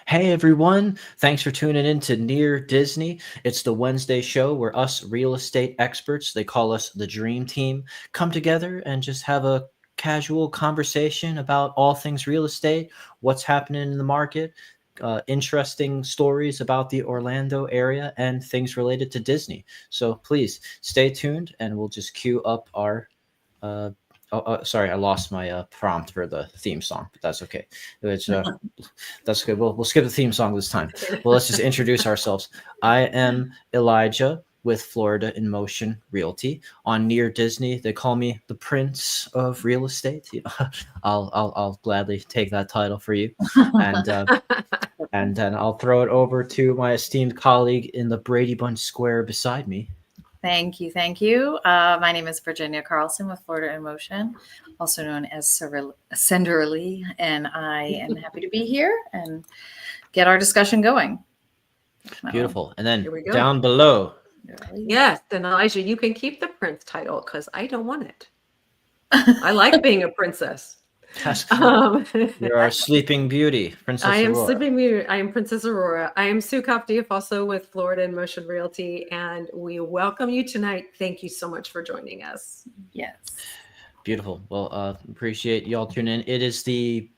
Hey everyone, thanks for tuning in to Near Disney. It's the Wednesday show where us real estate experts, they call us the Dream Team, come together and just have a casual conversation about all things real estate, what's happening in the market, interesting stories about the Orlando area, and things related to Disney. So please stay tuned and we'll just queue up our uh, sorry, I lost my prompt for the theme song, but that's okay. It's that's good. We'll skip the theme song this time. Well, let's just introduce ourselves. I am Elijah with Florida in Motion Realty. On Near Disney, they call me the Prince of Real Estate. I'll gladly take that title for you, and and then I'll throw it over to my esteemed colleague in the Brady Bunch Square beside me. Thank you. Thank you. My name is Virginia Carlson with Florida in Motion, also known as Cinderella, and I am happy to be here and get our discussion going. Beautiful. And then Here we go. down below. Yes, then Elijah, you can keep the prince title because I don't want it. I like being a princess. You're our sleeping beauty, Princess I am Aurora. sleeping beauty. I am Princess Aurora. I am Sue Kopdieff, also with Florida in Motion Realty, and we welcome you tonight. Thank you so much for joining us. Yes. Beautiful. Well, appreciate y'all tuning in. It is the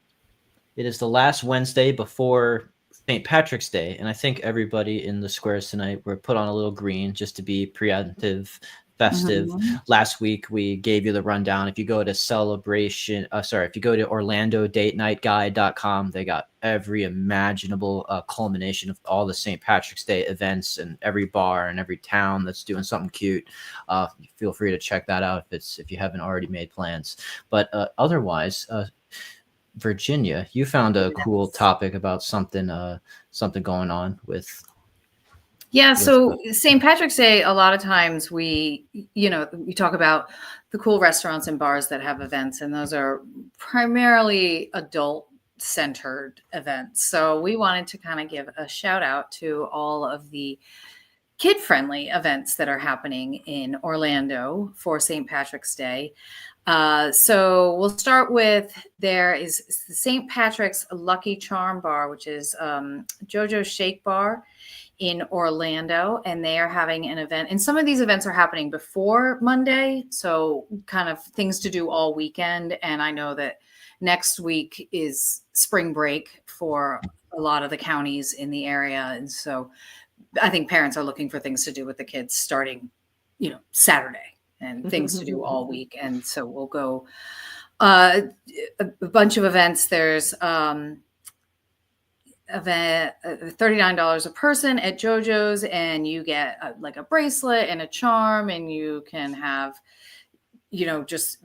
last Wednesday before St. Patrick's Day, and I think everybody in the squares tonight were put on a little green just to be preemptive, festive. Mhm. Last week we gave you the rundown. If you go to if you go to OrlandoDateNightGuide.com, they got every imaginable culmination of all the St. Patrick's Day events and every bar and every town that's doing something cute. Feel free to check that out if you haven't already made plans. But otherwise, Virginia, you found a cool topic about something going on with. Yeah, so St. Patrick's Day, a lot of times we talk about the cool restaurants and bars that have events, and those are primarily adult-centered events. So we wanted to kind of give a shout out to all of the kid-friendly events that are happening in Orlando for St. Patrick's Day. So we'll start with, there is the St. Patrick's Lucky Charm Bar, which is JoJo's Shake Bar in Orlando, and they are having an event. And some of these events are happening before Monday, so kind of things to do all weekend. And I know that next week is spring break for a lot of the counties in the area. And so I think parents are looking for things to do with the kids starting, Saturday, and things to do all week. And so we'll go a bunch of events. There's event $39 a person at JoJo's, and you get like a bracelet and a charm, and you can have just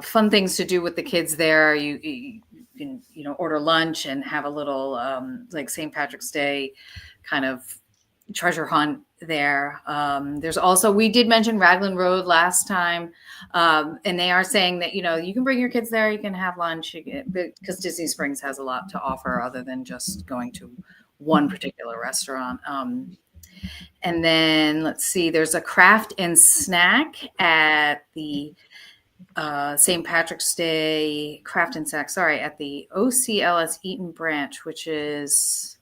fun things to do with the kids there. You can order lunch and have a little like St. Patrick's Day kind of treasure hunt there. There's also, we did mention Raglan Road last time, and they are saying that you can bring your kids there, you can have lunch, because Disney Springs has a lot to offer other than just going to one particular restaurant. And then let's see, there's a craft and snack at the St. Patrick's Day craft and snack, at the OCLS Eaton branch, which is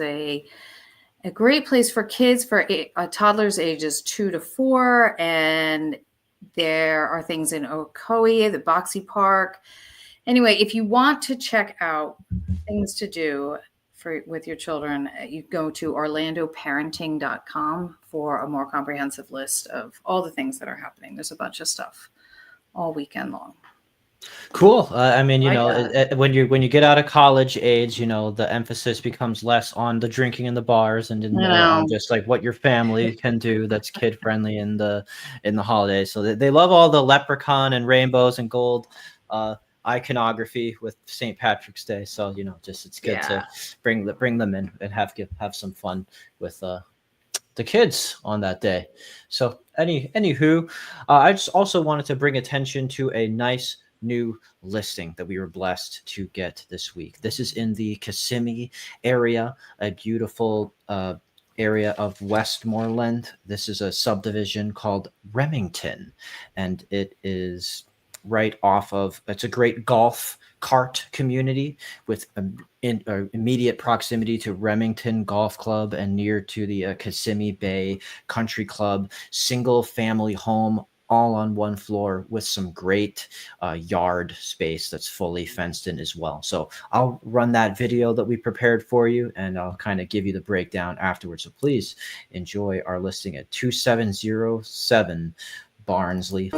a great place for kids, for toddlers ages 2 to 4. And there are things in Ocoee, the Boxy Park. Anyway, if you want to check out things to do with your children, you go to orlandoparenting.com for a more comprehensive list of all the things that are happening. There's a bunch of stuff all weekend long. Cool. When you get out of college age, the emphasis becomes less on the drinking in the bars and more on just like what your family can do that's kid friendly in the holidays. So they love all the leprechaun and rainbows and gold iconography with St. Patrick's Day. So it's good to bring them in and have some fun with the kids on that day. So anywho, I just also wanted to bring attention to a nice new listing that we were blessed to get this week. This is in the Kissimmee area, a beautiful area of Westmoreland. This is a subdivision called Remington, and it is right off of, it's a great golf cart community with immediate proximity to Remington Golf Club and near to the Kissimmee Bay Country Club, single family home, all on one floor with some great yard space that's fully fenced in as well. So I'll run that video that we prepared for you, and I'll kind of give you the breakdown afterwards. So please enjoy our listing at 2707 Barnsley.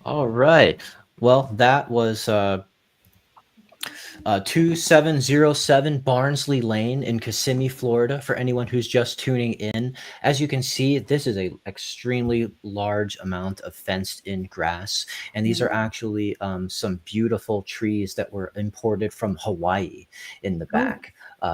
All right. Well, that was 2707 Barnsley Lane in Kissimmee, Florida. For anyone who's just tuning in, as you can see, this is a extremely large amount of fenced in grass, and these are actually some beautiful trees that were imported from Hawaii in the back.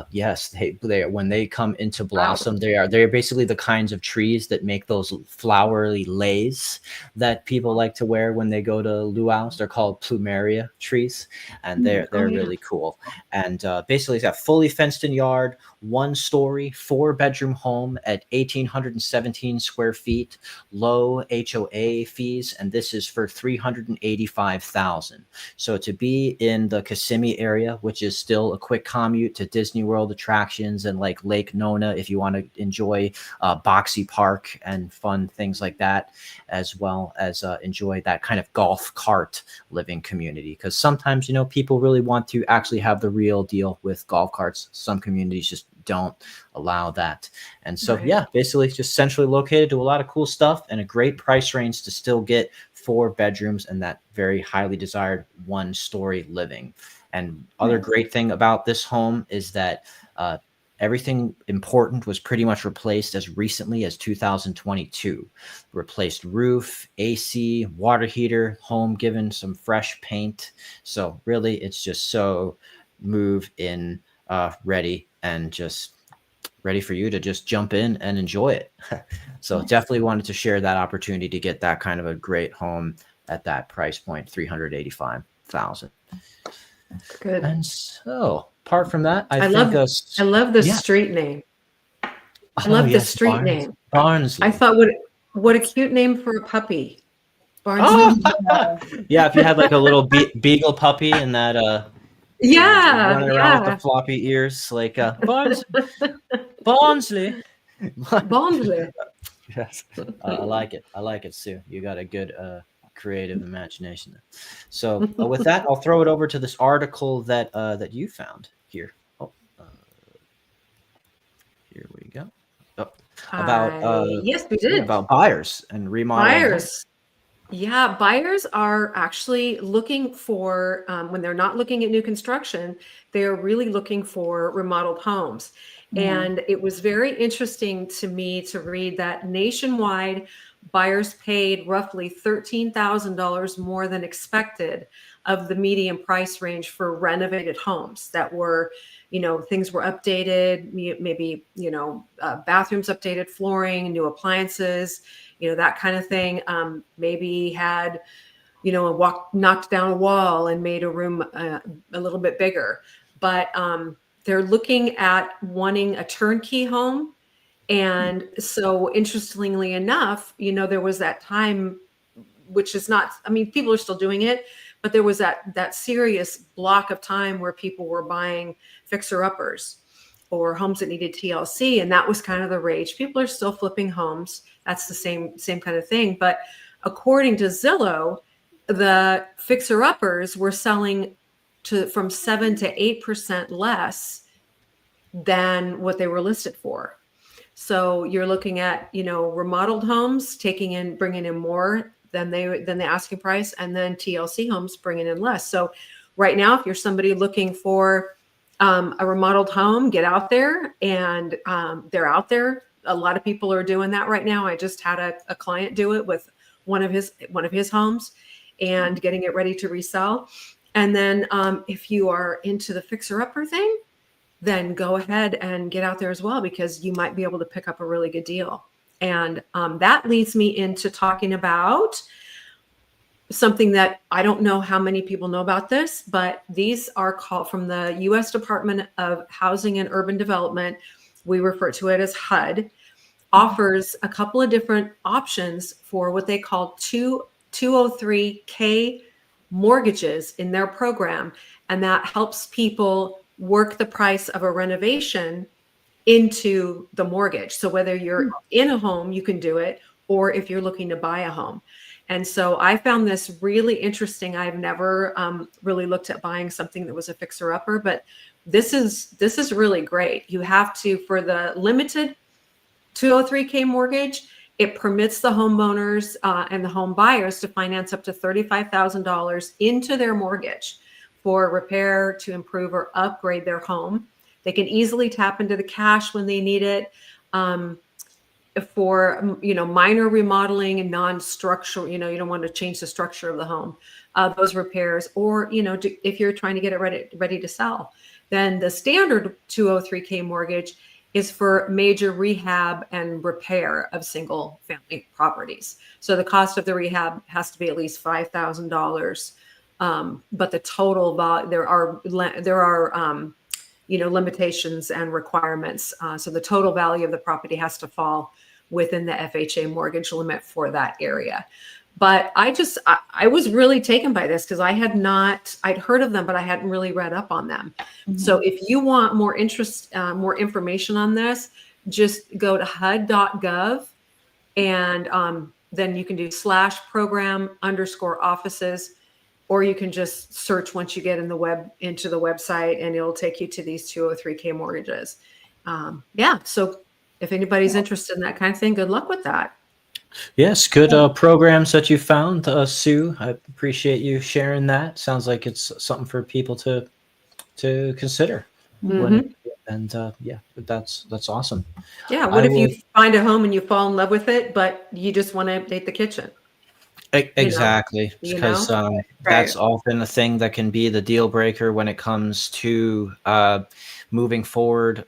Yes, they when they come into blossom, they're basically the kinds of trees that make those flowery leis that people like to wear when they go to luau's. They're called plumeria trees, and they're really cool. And basically, it's a fully fenced in yard, 1-story, 4-bedroom home at 1,817 square feet, low HOA fees, and this is for $385,000. So to be in the Kissimmee area, which is still a quick commute to Disney World attractions and like Lake Nona, if you want to enjoy Boxy Park and fun things like that, as well as enjoy that kind of golf cart living community. Because sometimes, people really want to actually have the real deal with golf carts. Some communities just don't allow that. And so, yeah, basically just centrally located, do a lot of cool stuff, and a great price range to still get 4 bedrooms and that very highly desired 1-story living. And other great thing about this home is that everything important was pretty much replaced as recently as 2022. Replaced roof, AC, water heater, home given some fresh paint. So really, it's just so move in ready, and just ready for you to just jump in and enjoy it. So definitely wanted to share that opportunity to get that kind of a great home at that price point, $385,000. Good. And so, apart from that, I love the street name. I love the street name. Barnsley. I thought, what a cute name for a puppy. Barnsley. Oh! Yeah, if you had like a little beagle puppy and that running around with the floppy ears, like Barnsley. Barnsley. Yes. I like it. Sue. You got a good creative imagination. So with that, I'll throw it over to this article that you found here. Oh, uh, here we go. Oh, about Yes, we yeah, did. about buyers and remodeling homes. Buyers. Yeah, buyers are actually looking for, when they're not looking at new construction, they're really looking for remodeled homes. And it was very interesting to me to read that nationwide, buyers paid roughly $13,000 more than expected of the median price range for renovated homes that were, things were updated, maybe, bathrooms updated, flooring, new appliances, that kind of thing. Maybe had, knocked down a wall and made a room a little bit bigger. But they're looking at wanting a turnkey home. And so interestingly enough, there was that time, which is not, I mean, people are still doing it, but there was that serious block of time where people were buying fixer-uppers or homes that needed TLC, and that was kind of the rage. People are still flipping homes. That's the same kind of thing. But according to Zillow, the fixer-uppers were selling from 7 to 8% less than what they were listed for. So you're looking at, remodeled homes bringing in more than the asking price, and then TLC homes bringing in less. So right now, if you're somebody looking for a remodeled home, get out there, and they're out there. A lot of people are doing that right now. I just had a client do it with one of his homes and getting it ready to resell. And then if you are into the fixer-upper thing, then go ahead and get out there as well, because you might be able to pick up a really good deal. And that leads me into talking about something that I don't know how many people know about this, but these are called from the U.S. Department of Housing and Urban Development. We refer to it as HUD, offers a couple of different options for what they call 203K mortgages in their program. And that helps people work the price of a renovation into the mortgage. So whether you're in a home, you can do it, or if you're looking to buy a home. And so I found this really interesting. I've never really looked at buying something that was a fixer-upper, but this is really great. You have to, for the limited 203K mortgage, it permits the homeowners and the home buyers to finance up to $35,000 into their mortgage for repair, to improve or upgrade their home. They can easily tap into the cash when they need it. For minor remodeling and non-structural, you don't want to change the structure of the home, those repairs, or if you're trying to get it ready to sell. Then the standard 203K mortgage is for major rehab and repair of single family properties. So the cost of the rehab has to be at least $5,000. But the total there are limitations and requirements. So the total value of the property has to fall within the FHA mortgage limit for that area. But I was really taken by this because I'd heard of them, but I hadn't really read up on them. Mm-hmm. So if you want more information on this, just go to HUD.gov, and then you can do /program_offices, or you can just search once you get into the website, and it'll take you to these 203K mortgages. So if anybody's interested in that kind of thing, good luck with that. Yes, good programs that you found, Sue. I appreciate you sharing that. Sounds like it's something for people to consider. Mm-hmm. That's awesome. Yeah, what if you find a home and you fall in love with it, but you just want to update the kitchen? Exactly, because that's often a thing that can be the deal breaker when it comes to moving forward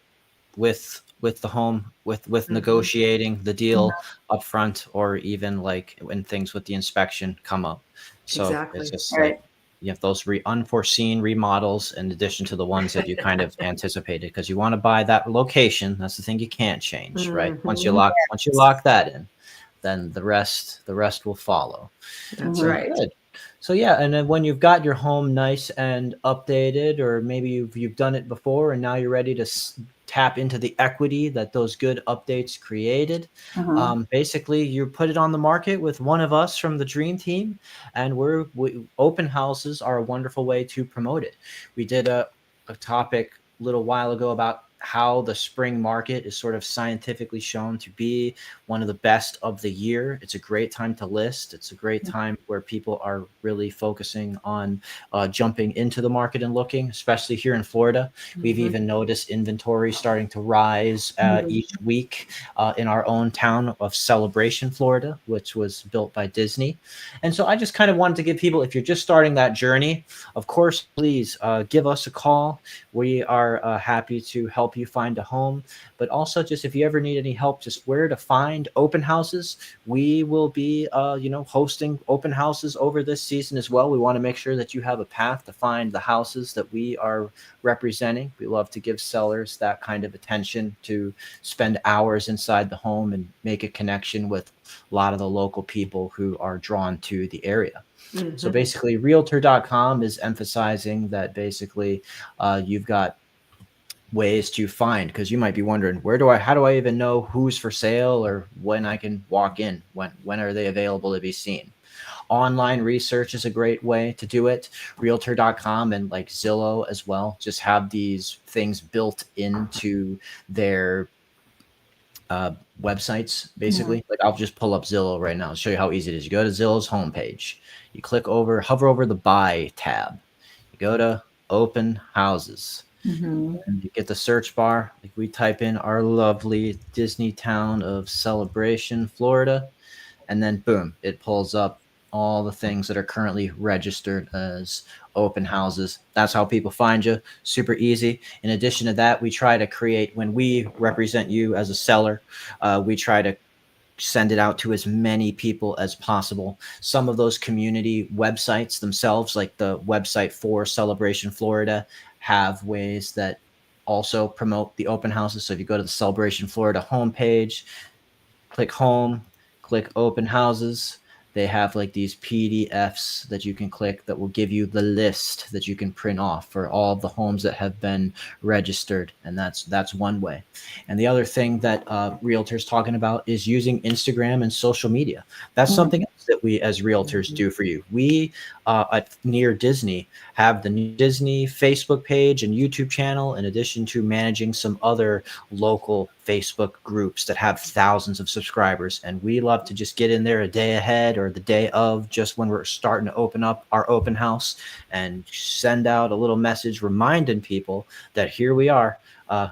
with the home, with mm-hmm. negotiating the deal up front, or even like when things with the inspection come up. So it's just like you have those unforeseen remodels in addition to the ones that you kind of anticipated, because you want to buy that location. That's the thing you can't change, mm-hmm. right? Once you lock that in, then the rest will follow. That's right. Good. So yeah, and then when you've got your home nice and updated, or maybe you've done it before and now you're ready to tap into the equity that those good updates created. Basically, you put it on the market with one of us from the Dream Team, and open houses are a wonderful way to promote it. We did a topic a little while ago about how the spring market is sort of scientifically shown to be one of the best of the year. It's a great time to list. It's a great time where people are really focusing on jumping into the market and looking, especially here in Florida. We've even noticed inventory starting to rise each week in our own town of Celebration, Florida, which was built by Disney. And so I just kind of wanted to give people, if you're just starting that journey, of course, please give us a call. We are happy to help you find a home, but also just if you ever need any help, just where to find open houses, we will be, hosting open houses over this season as well. We want to make sure that you have a path to find the houses that we are representing. We love to give sellers that kind of attention to spend hours inside the home and make a connection with a lot of the local people who are drawn to the area. So basically, Realtor.com is emphasizing that basically you've got ways to find, because you might be wondering, how do I even know who's for sale or when I can walk in? When are they available to be seen? Online research is a great way to do it. Realtor.com and like Zillow as well just have these things built into their websites, basically. Like I'll just pull up Zillow right now and show you how easy it is. You go to Zillow's homepage, you hover over the buy tab, you go to open houses, and you get the search bar. Like we type in our lovely Disney town of Celebration, Florida, and then boom, it pulls up all the things that are currently registered as open houses. That's how people find you. Super easy. In addition to that, we try to create, when we represent you as a seller, we try to send it out to as many people as possible. Some of those community websites themselves, like the website for Celebration Florida, have ways that also promote the open houses. So if you go to the Celebration Florida homepage, click home, click open houses, they have like these PDFs that you can click that will give you the list that you can print off for all of the homes that have been registered. And that's one way. And the other thing that Realtors talking about is using Instagram and social media. That's something else that we as Realtors do for you. We at Near Disney have the New Disney Facebook page and YouTube channel, in addition to managing some other local Facebook groups that have thousands of subscribers. And we love to just get in there a day ahead or the day of, just when we're starting to open up our open house, and send out a little message reminding people that here we are,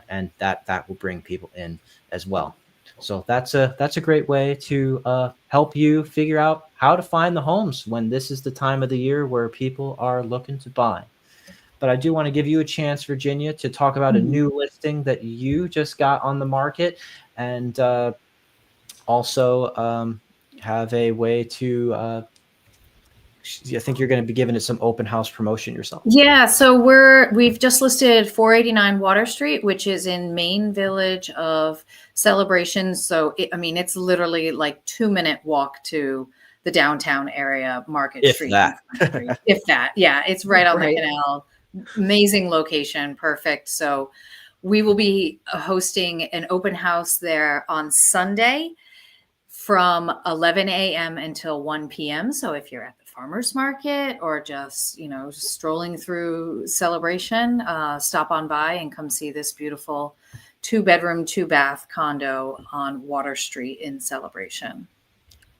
and that will bring people in as well. So that's a great way to help you figure out how to find the homes when this is the time of the year where people are looking to buy. But I do want to give you a chance, Virginia, to talk about a new listing that you just got on the market, and also have a way to. I think you're going to be giving it some open house promotion yourself. Yeah, so we've just listed 489 Water Street, which is in Main Village of Celebration. So it's literally like 2-minute walk to the downtown area, Market If Street. that. If that, yeah, it's right on the canal. Amazing location, perfect. So we will be hosting an open house there on Sunday from 11 a.m. until 1 p.m. So if you're at the farmer's market or just, strolling through Celebration, stop on by and come see this beautiful 2-bedroom, 2-bath condo on Water Street in Celebration.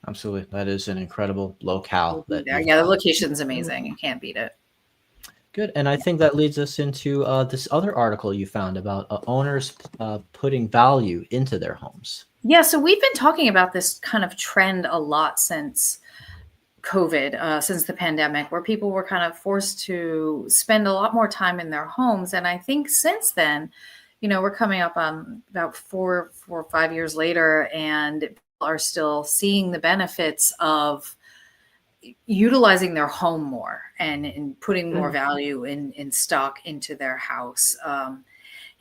Absolutely. That is an incredible locale. The location's amazing. You can't beat it. Good. And I think that leads us into this other article you found about owners putting value into their homes. Yeah, so we've been talking about this kind of trend a lot since COVID, since the pandemic, where people were kind of forced to spend a lot more time in their homes. And I think since then, we're coming up on about 4 or 5 years later, and people are still seeing the benefits of utilizing their home more and putting more value in stock into their house.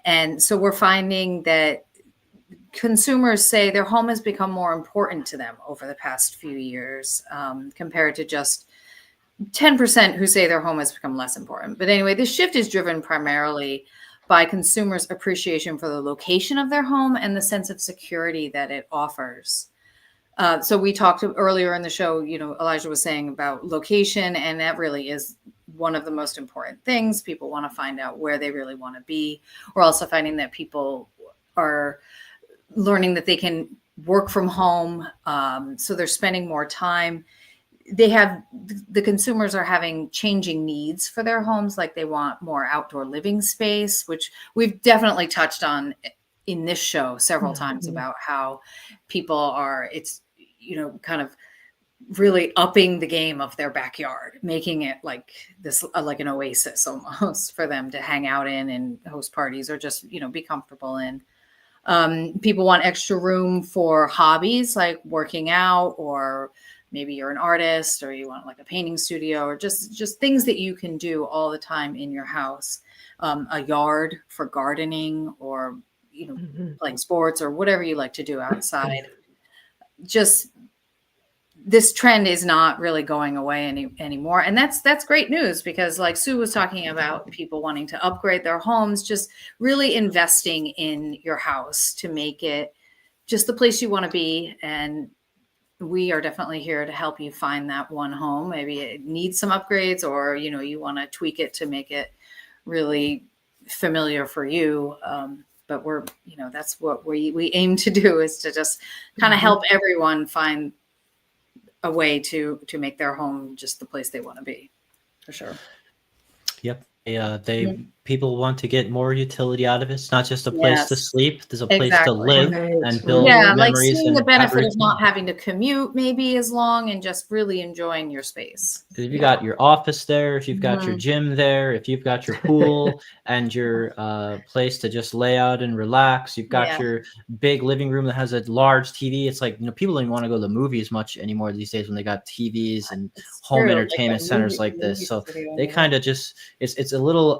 And so we're finding that consumers say their home has become more important to them over the past few years, compared to just 10% who say their home has become less important. But anyway, this shift is driven primarily by consumers' appreciation for the location of their home and the sense of security that it offers. So we talked earlier in the show, Elijah was saying about location, and that really is one of the most important things. People want to find out where they really want to be. We're also finding that people are learning that they can work from home. So they're spending more time. The consumers are having changing needs for their homes. Like they want more outdoor living space, which we've definitely touched on in this show several times about how people are, kind of really upping the game of their backyard, making it like this, like an oasis almost for them to hang out in and host parties or just, be comfortable in. People want extra room for hobbies like working out, or maybe you're an artist or you want like a painting studio, or just things that you can do all the time in your house. A yard for gardening, or, playing sports, or whatever you like to do outside. Just this trend is not really going away anymore. And that's great news, because like Sue was talking about, people wanting to upgrade their homes, just really investing in your house to make it just the place you want to be. And we are definitely here to help you find that one home. Maybe it needs some upgrades, or, you want to tweak it to make it really familiar for you. But we're, that's what we aim to do, is to just kind of help everyone find a way to make their home just the place they want to be, for sure. Yep. People want to get more utility out of it. It's not just a place to sleep. There's a place to live and build memories. Like seeing the benefit everything. of not having to commute maybe as long, and just really enjoying your space. If you got your office there, if you've got your gym there, if you've got your pool and your place to just lay out and relax, you've got your big living room that has a large TV. It's like, people don't even want to go to the movies much anymore these days when they got TVs and home entertainment centers like this. So they kind of just, it's a little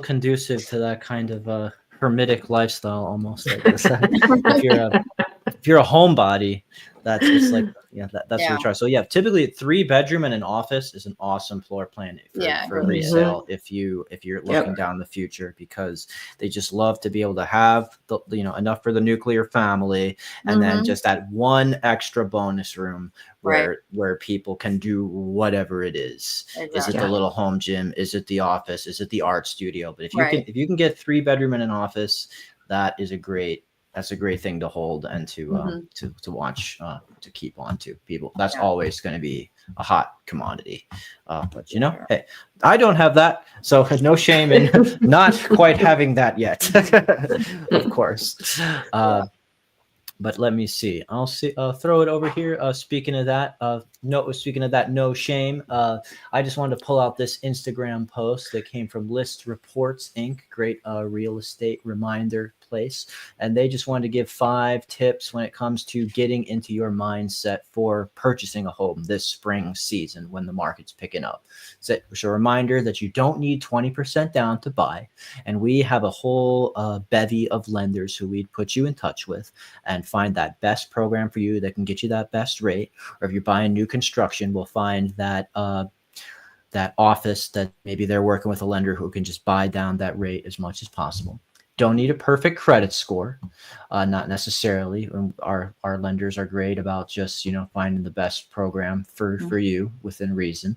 conducive to that kind of hermitic lifestyle almost. Like this. If you're a homebody, that's just like, that's what we try. So typically 3-bedroom and an office is an awesome floor plan for resale if you're looking down the future, because they just love to be able to have enough for the nuclear family, and then just that one extra bonus room where people can do whatever it is. Exactly. Is it the little home gym? Is it the office? Is it the art studio? But if you can get 3-bedroom and an office, that's a great thing to hold and to watch, to keep on to people. That's always going to be a hot commodity. But hey, I don't have that, so no shame in not quite having that yet. Of course. But let me see. I'll throw it over here. Speaking of that, no shame. I just wanted to pull out this Instagram post that came from List Reports Inc. Great real estate reminder place, and they just wanted to give 5 tips when it comes to getting into your mindset for purchasing a home this spring season when the market's picking up. So it's a reminder that you don't need 20% down to buy, and we have a whole bevy of lenders who we'd put you in touch with and find that best program for you that can get you that best rate. Or if you're buying new construction, we'll find that that office that maybe they're working with a lender who can just buy down that rate as much as possible. Don't need a perfect credit score, not necessarily. Our lenders are great about just finding the best program for you within reason.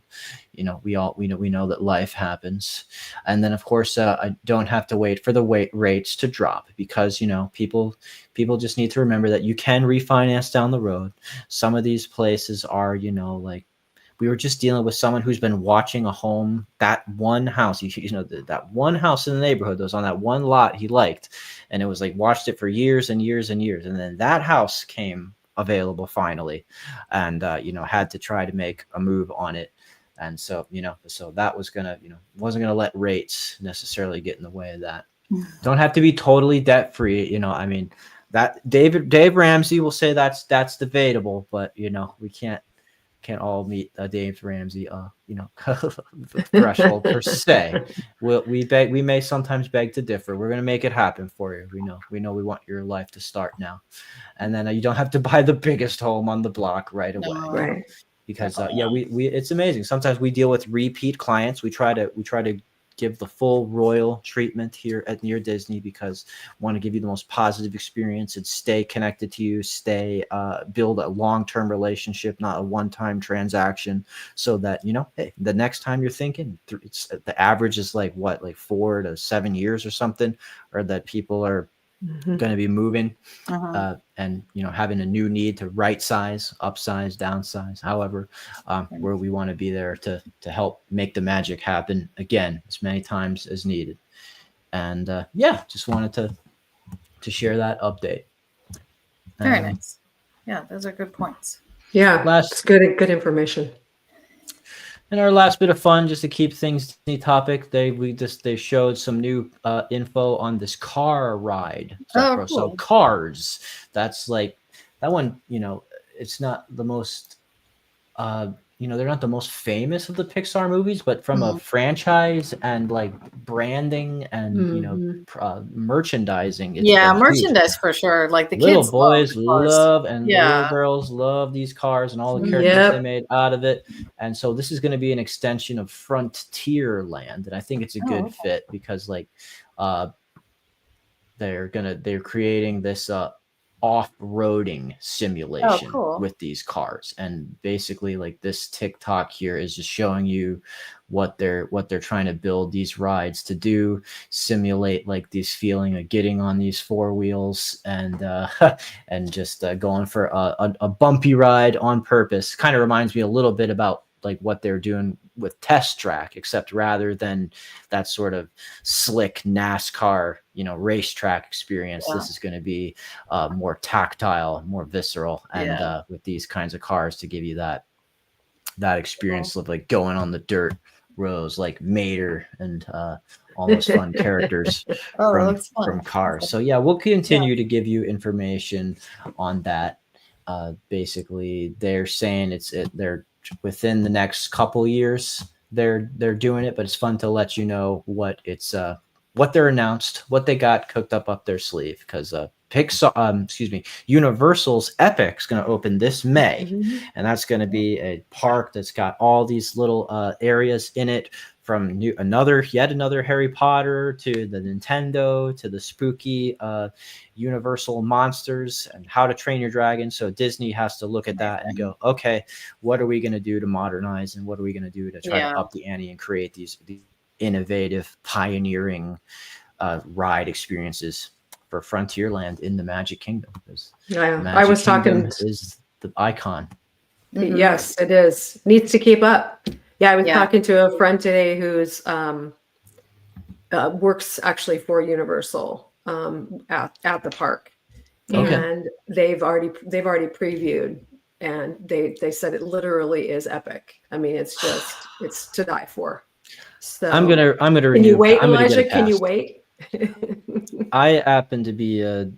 We know that life happens, and then of course I don't have to wait for the rates to drop, because people just need to remember that you can refinance down the road. Some of these places are like, we were just dealing with someone who's been watching a home, that one house, that one house in the neighborhood that was on that one lot he liked. And it was like, watched it for years and years and years. And then that house came available finally, and, had to try to make a move on it. And so, so that was wasn't going to let rates necessarily get in the way of that. Don't have to be totally debt free. That Dave Ramsey will say that's debatable, but we can't all meet Dave Ramsey, threshold per se. We may sometimes beg to differ. We're going to make it happen for you. We know we want your life to start now, and then you don't have to buy the biggest home on the block right away. Right. Because we it's amazing. Sometimes we deal with repeat clients. We try to give the full royal treatment here at Near Disney because we want to give you the most positive experience and stay connected to you, build a long-term relationship, not a one-time transaction, so that, hey, the next time you're thinking, the average is like 4 to 7 years or something, or that people are going to be moving. And having a new need to right size, upsize, downsize, however, where we want to be there to help make the magic happen again as many times as needed. And just wanted to share that update. Very nice. Yeah, those are good points. Yeah, it's good information. And our last bit of fun, just to keep things the topic, they showed some new info on this car ride. Cool. So Cars, that's like that one. It's not the most. They're not the most famous of the Pixar movies, but from a franchise and like branding and merchandising, it's merchandise huge. for sure. Like the little kids boys love and Yeah. little girls love these cars and all the characters they made out of it. And so this is going to be an extension of Frontierland, and I think it's a good fit because they're creating this off-roading simulation with these cars, and basically like this TikTok here is just showing you what they're trying to build these rides to do, simulate like this feeling of getting on these four wheels and and just going for a bumpy ride on purpose. Kind of reminds me a little bit about like what they're doing with Test Track, except rather than that sort of slick NASCAR, racetrack experience, this is going to be more tactile, more visceral, and with these kinds of cars to give you that experience of like going on the dirt roads, like Mater and all those fun characters from Cars. So yeah, we'll continue to give you information on that. Basically, they're saying they're within the next couple years they're doing it, but it's fun to let you know what they're announced, what they got cooked up their sleeve, because Universal's Epic's going to open this May, and that's going to be a park that's got all these little areas in it, from yet another Harry Potter to the Nintendo to the spooky Universal monsters and How to Train Your Dragon. So Disney has to look at that and go, okay, what are we going to do to modernize, and what are we going to do to try to up the ante and create these innovative, pioneering ride experiences for Frontierland in the Magic Kingdom? Because I was talking is the icon. Yes, it is. Needs to keep up. Yeah, I was talking to a friend today who's works actually for Universal at the park, and they've already previewed, and they said it literally is epic. I mean, it's to die for. So I'm gonna review. Can you wait, Elijah? Can you wait? I happen to be a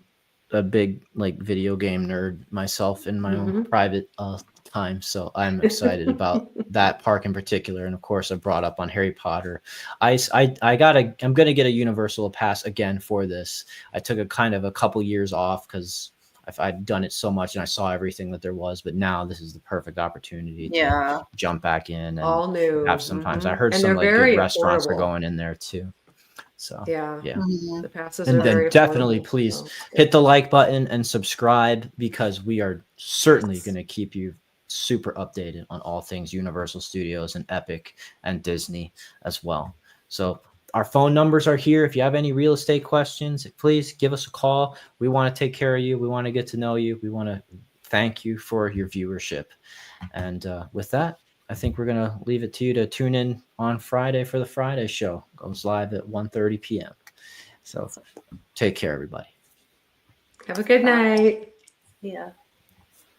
big like video game nerd myself in my own private time, so I'm excited about that park in particular. And of course, I brought up on Harry Potter. I'm gonna get a Universal pass again for this. I took a couple years off because I'd done it so much and I saw everything that there was, but now this is the perfect opportunity to jump back in and all new. Have sometimes I heard some like good restaurants are going in there too. So the passes and are then very definitely affordable, please hit the like button and subscribe, because we are certainly going to keep you super updated on all things Universal Studios and Epic and Disney as well. So our phone numbers are here. If you have any real estate questions, please give us a call. We want to take care of you. We want to get to know you. We want to thank you for your viewership. And with that, I think we're going to leave it to you to tune in on Friday for the Friday show. It goes live at 1:30 p.m. So take care, everybody. Have a good night. Yeah.